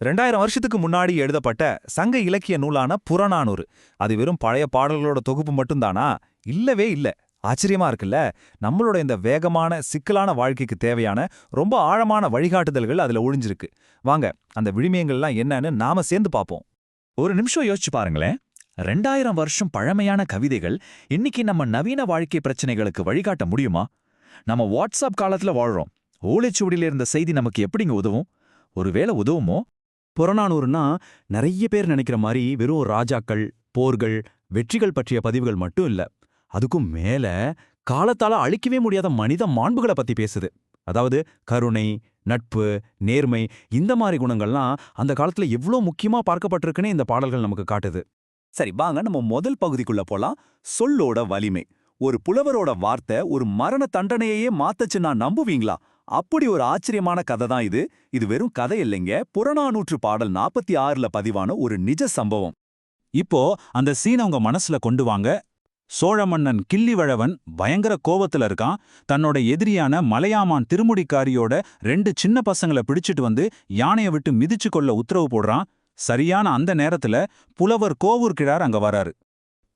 2000 வருஷத்துக்கு முன்னாடி எழுதப்பட்ட சங்க இலக்கிய நூலான புறநானூறு. அது வெறும் பழைய பாடல்களோட தொகுப்பு மட்டும்தானா? இல்லவே இல்ல. ஆச்சரியமா இருக்குல்ல. நம்மளோட இந்த வேகமான சிக்கலான வாழ்க்கைக்கு தேவையான ரொம்ப ஆழமான வழிகாட்டுதல்கள் அதுல ஒளிஞ்சிருக்கு. வாங்க அந்த விழுமியங்கள்லாம் என்னன்னு நாம சேர்ந்து பார்ப்போம். ஒரு நிமிஷம் யோசிச்சு பாருங்களேன். 2000 வருஷம் பழமையான கவிதைகள் இன்னைக்கு நம்ம நவீன வாழ்க்கை பிரச்சனைகளுக்கு வழிகாட்ட முடியுமா? நம்ம வாட்ஸ்அப் காலத்துல வாழ்றோம். ஓலைச்சுவடியில இருந்த செய்தி நமக்கு எப்படிங்க உதவும்? ஒருவேளை உதவுமோ? புறநானூறுனா நிறைய பேர் நினைக்கிற மாதிரி வெறும் ராஜாக்கள், போர்கள், வெற்றிகள் பற்றிய பதிவுகள் மட்டும் இல்ல. அதுக்கும் மேல காலத்தால அழிக்கவே முடியாத மனித மாண்புகளை பத்தி பேசுது. அதாவது கருணை, நட்பு, நேர்மை, இந்த மாதிரி குணங்கள்லாம் அந்த காலத்துல எவ்வளோ முக்கியமா பார்க்கப்பட்டிருக்குன்னு இந்த பாடல்கள் நமக்கு காட்டுது. சரி, வாங்க நம்ம முதல் பகுதிக்குள்ள போலாம். சொல்லோட வலிமை. ஒரு புலவரோட வார்த்தை ஒரு மரண தண்டனையே மாத்தச்சு, நான் நம்புவீங்களா? அப்படி ஒரு ஆச்சரியமான கதை தான் இது. இது வெறும் கதை இல்லைங்க, புறநானூற்று பாடல் 46ல பதிவான ஒரு நிஜ சம்பவம். இப்போ அந்த சீனை உங்க மனசுல கொண்டு வாங்க. சோழ மன்னன் கிள்ளிவழவன் பயங்கர கோவத்துல இருக்கான். தன்னோட எதிரியான மலையாமான் திருமுடிக்காரியோட 2 சின்ன பசங்களை பிடிச்சிட்டு வந்து யானையை விட்டு மிதிச்சு கொள்ள உத்தரவு போடுறான். சரியான அந்த நேரத்துல புலவர் கோவூர் கிழார் அங்க வராரு.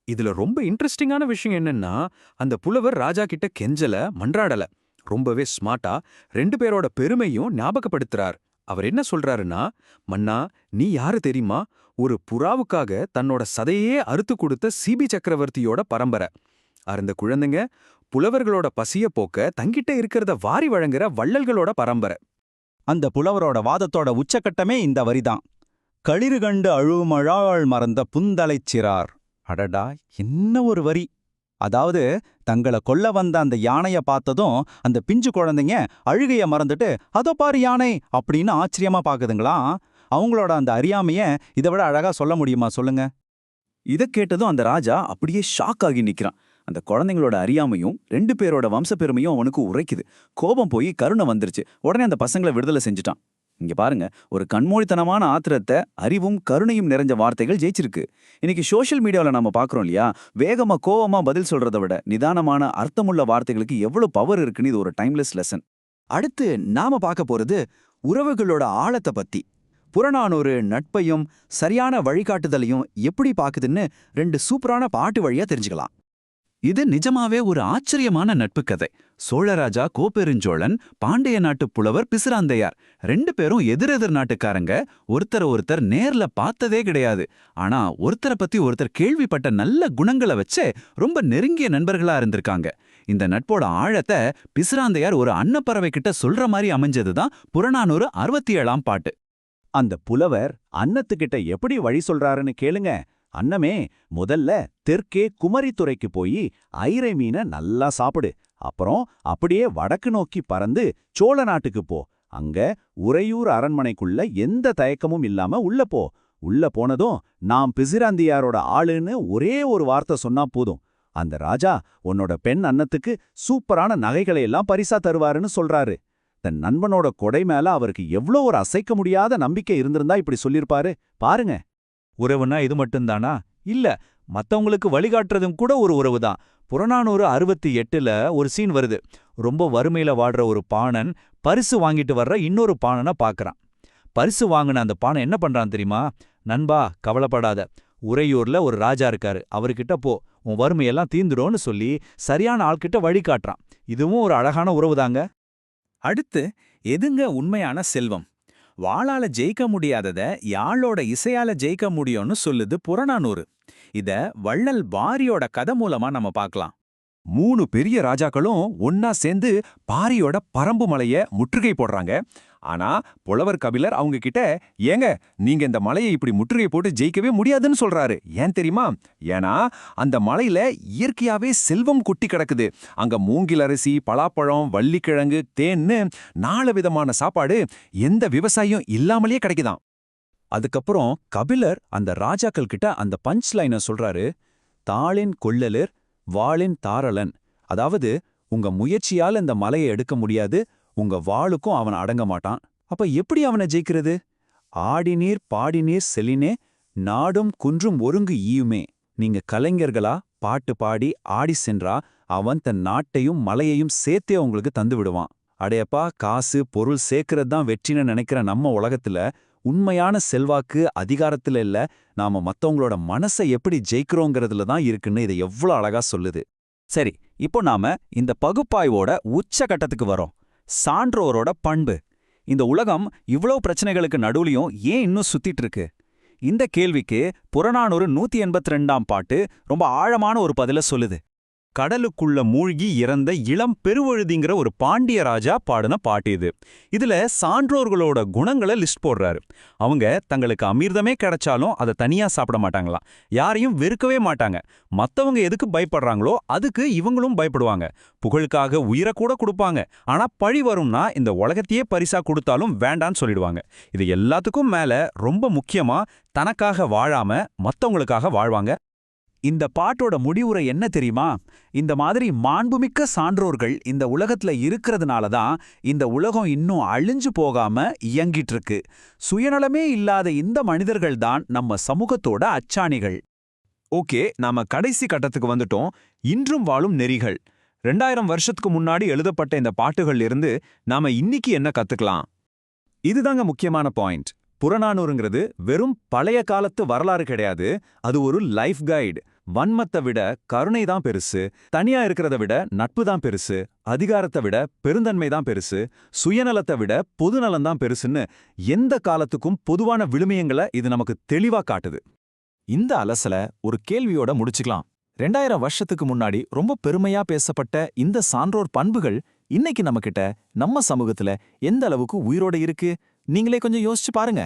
இதுல ரொம்ப இன்ட்ரெஸ்டிங்கான விஷயம் என்னன்னா, அந்த புலவர் ராஜா கிட்ட கெஞ்சல, மன்றாடல. ரொம்பவே ஸ்மார்ட்டா 2 பேரோட பெருமையும் ஞாபகப்படுத்துறார். அவர் என்ன சொல்றாருன்னா, மன்னா, நீ யாரு தெரியுமா? ஒரு புறாவுக்காக தன்னோட சதையே அறுத்து கொடுத்த சிபி சக்கரவர்த்தியோட பரம்பரை. அந்த குழந்தைங்க புலவர்களோட பசிய போக்க தங்கிட்ட இருக்கிறத வாரி வழங்குற வள்ளல்களோட பரம்பரை. அந்த புலவரோட வாதத்தோட உச்சக்கட்டமே இந்த வரிதான். களிறு கண்டு அழுமழாள் மறந்த புந்தலைச் சிறார். அடடா, என்ன ஒரு வரி! அதாவது தங்களை கொல்ல வந்த அந்த யானைய பார்த்ததும் அந்த பிஞ்சு குழந்தைங்க அழுகைய மறந்துட்டு அதோ பாரு யானை அப்படின்னு ஆச்சரியமா பாக்குதுங்களாம். அவங்களோட அந்த அறியாமைய இதை விட அழகா சொல்ல முடியுமா சொல்லுங்க? இத கேட்டதும் அந்த ராஜா அப்படியே ஷாக் ஆகி நிக்கிறான். அந்த குழந்தைங்களோட அறியாமையும் 2 பேரோட வம்சப்பெருமையும் அவனுக்கு உரைக்குது. கோபம் போய் கருணை வந்துருச்சு. உடனே அந்த பசங்களை விடுதலை செஞ்சுட்டான். இங்க பாருங்க, ஒரு கண்மூடித்தனமான ஆத்திரத்தை அறிவும் கருணையும் நிறைஞ்ச வார்த்தைகள் ஜெயிச்சிருக்கு. இன்னைக்கு சோஷியல் மீடியாவில் நாம பாக்குறோம் இல்லையா, வேகமா கோவமா பதில் சொல்றதை விட நிதானமான அர்த்தமுள்ள வார்த்தைகளுக்கு எவ்வளவு பவர் இருக்குன்னு இது ஒரு டைம்லெஸ் லெசன். அடுத்து நாம பார்க்க போறது உறவுகளோட ஆழத்தை பத்தி. புறநானூறு நட்பையும் சரியான வழிகாட்டுதலையும் எப்படி பாக்குதுன்னு 2 சூப்பரான பாட்டு வழியா தெரிஞ்சுக்கலாம். இது நிஜமாவே ஒரு ஆச்சரியமான நட்பு கதை. சோழராஜா கோப்பெருஞ்சோழன், பாண்டிய நாட்டு புலவர் பிசிராந்தையார் 2 பேரும் எதிரெதிர் நாட்டுக்காரங்க. ஒருத்தர் நேர்ல பார்த்ததே கிடையாது. ஆனா ஒருத்தரை பத்தி ஒருத்தர் கேள்விப்பட்ட நல்ல குணங்களை வச்சே ரொம்ப நெருங்கிய நண்பர்களா இருந்திருக்காங்க. இந்த நட்போட ஆழத்தை பிசிராந்தையார் ஒரு அன்னப்பறவை கிட்ட சொல்ற மாதிரி அமைஞ்சதுதான் புறநானூறு 67ஆம் பாட்டு. அந்த புலவர் அன்னத்துக்கிட்ட எப்படி வழி சொல்றாருன்னு கேளுங்க. அன்னமே, முதல்ல தெற்கே குமரித்துறைக்கு போய் ஐரை மீனை நல்லா சாப்பிடு. அப்புறம் அப்படியே வடக்கு நோக்கி பறந்து சோழ நாட்டுக்கு போ. அங்க உறையூர் அரண்மனைக்குள்ள எந்த தயக்கமும் இல்லாம உள்ள போ. உள்ள போனதும் நாம் பிசிராந்தியாரோட ஆளுன்னு ஒரே ஒரு வார்த்தை சொன்னா போதும். அந்த ராஜா உன்னோட பெண் அன்னத்துக்கு சூப்பரான நகைகளை எல்லாம் பரிசா தருவாருன்னு சொல்றாரு. தன் நண்பனோட கொடை மேல அவருக்கு எவ்வளோ ஒரு அசைக்க முடியாத நம்பிக்கை இருந்திருந்தா இப்படி சொல்லிருப்பாரு பாருங்க. உறவுனா இது மட்டும்தானா? இல்ல, மத்தவங்களுக்கு வழிகாட்டுறதும் கூட ஒரு உறவு தான். புறநானூறு 68ல ஒரு சீன் வருது. ரொம்ப வறுமையில வாடுற ஒரு பாணன் பரிசு வாங்கிட்டு வர்ற இன்னொரு பாணனை பார்க்கறான். பரிசு வாங்கின அந்த பாணன் என்ன பண்றான் தெரியுமா? நண்பா, கவலைப்படாத, உறையூர்ல ஒரு ராஜா இருக்காரு, அவர்கிட்ட போ, உன் வறுமையெல்லாம் தீந்துடும்னு சொல்லி சரியான ஆள்கிட்ட வழிகாட்டுறான். இதுவும் ஒரு அழகான உறவுதாங்க. அடுத்து, எதுங்க உண்மையான செல்வம்? வாளால ஜெயிக்க முடியாதத யாழோட இசையால ஜெயிக்க முடியும்னு சொல்லுது புறநானூறு. இத வள்ளல் பாரியோட கதை மூலமா நம்ம பார்க்கலாம். 3 பெரிய ராஜாக்களும் ஒன்னா சேர்ந்து பாரியோட பரம்பு மலைய முற்றுகை போடுறாங்க. ஆனா புலவர் கபிலர் அவங்க கிட்ட, ஏங்க நீங்க இந்த மலையை இப்படி முற்றுகை போட்டு ஜெயிக்கவே முடியாதுன்னு சொல்றாரு. ஏன் தெரியுமா? ஏன்னா அந்த மலையில இயற்கையாவே செல்வம் கொட்டி கிடக்குது. அங்க மூங்கில் அரிசி, பலாப்பழம், வள்ளிக்கிழங்கு, தேன்னு 4 விதமான சாப்பாடு எந்த விவசாயம் இல்லாமலேயே கிடைக்குதாம். அதுக்கப்புறம் கபிலர் அந்த ராஜாக்கள் கிட்ட அந்த பஞ்ச் லைனை சொல்றாரு. தாளின் கொள்ளலர் வாளின் தாரலன். அதாவது உங்க முயற்சியால இந்த மலையை எடுக்க முடியாது, உங்க வாளுக்கும் அவன் அடங்க மாட்டான். அப்ப எப்படி அவனை ஜெயிக்கிறது? ஆடிநீர் பாடிநீர் செலினே நாடும் குன்றும் ஒருங்கு ஈயுமே. நீங்க கலைஞர்களா பாட்டு பாடி ஆடி சென்றா அவன் தன் நாட்டையும் மலையையும் சேர்த்தே உங்களுக்கு தந்து விடுவான். அடையப்பா, காசு பொருள் சேர்க்கறது தான் வெற்றின்னு நினைக்கிற நம்ம உலகத்துல உண்மையான செல்வாக்கு அதிகாரத்துல இல்ல, நாம மத்தவங்களோட மனசை எப்படி ஜெயிக்கிறோங்கிறதுல தான் இருக்குன்னு இதை எவ்வளவு அழகா சொல்லுது. சரி, இப்போ நாம இந்த பகுப்பாய்வோட உச்சகட்டத்துக்கு வரோம். சான்றோரோட பண்பு. இந்த உலகம் இவ்வளவு பிரச்சனைகளுக்கு நடுவுலயும் ஏன் இன்னும் சுத்திட்டு இருக்கு? இந்த கேள்விக்கு புறநானூறு 182ஆம் பாட்டு ரொம்ப ஆழமான ஒரு பதில சொல்லுது. கடலுக்குள்ள மூழ்கி இறந்த இளம் பெருவழுதிங்கிற ஒரு பாண்டிய ராஜா பாடின பாட்டு இது. இதுல சான்றோர்களோட குணங்களை லிஸ்ட் போடுறாரு. அவங்க தங்களுக்கு அமிர்தமே கிடைச்சாலும் அதை தனியா சாப்பிட மாட்டாங்களாம். யாரையும் வெறுக்கவே மாட்டாங்க. மத்தவங்க எதுக்கு பயப்படுறாங்களோ அதுக்கு இவங்களும் பயப்படுவாங்க. புகழுக்காக உயிரை கூட கொடுப்பாங்க. ஆனா பழி வரும்னா இந்த உலகத்தையே பரிசா கொடுத்தாலும் வேண்டான்னு சொல்லிடுவாங்க. இது எல்லாத்துக்கும் மேல ரொம்ப முக்கியமா தனக்காக வாழாம மத்தவங்களுக்காக வாழ்வாங்க. இந்த பாட்டோட முடிவுரை என்ன தெரியுமா? இந்த மாதிரி மாண்புமிக்க சான்றோர்கள் இந்த உலகத்துல இருக்கிறதுனால தான் இந்த உலகம் இன்னும் அழிஞ்சு போகாம இயங்கிட்டு இருக்கு. சுயநலமே இல்லாத இந்த மனிதர்கள் தான் நம்ம சமூகத்தோட அச்சாணிகள். ஓகே, நாம கடைசி கட்டத்துக்கு வந்துட்டோம். இன்றும் வாழும் நெறிகள். 2000 வருஷத்துக்கு முன்னாடி எழுதப்பட்ட இந்த பாட்டுகள்ல இருந்து நாம இன்னைக்கு என்ன கத்துக்கலாம்? இதுதாங்க முக்கியமான பாயிண்ட். புறநானூறுங்கிறது வெறும் பழைய காலத்து வரலாறு கிடையாது. அது ஒரு லைஃப் கைடு. வன்மத்தை விட கருணை தான் பெருசு, தனியா இருக்கிறத விட நட்பு தான் பெருசு, அதிகாரத்தை விட பெருந்தன்மை தான் பெருசு, சுயநலத்தை விட பொதுநலம் தான் பெருசுன்னு எந்த காலத்துக்கும் பொதுவான விழுமியங்களை இது நமக்கு தெளிவா காட்டுது. இந்த அலசல ஒரு கேள்வியோட முடிச்சுக்கலாம். 2000 வருஷத்துக்கு முன்னாடி ரொம்ப பெருமையா பேசப்பட்ட இந்த சான்றோர் பண்புகள் இன்னைக்கு நம்மகிட்ட, நம்ம சமூகத்துல எந்த அளவுக்கு உயிரோட இருக்கு? நீங்களே கொஞ்சம் யோசிச்சு பாருங்க.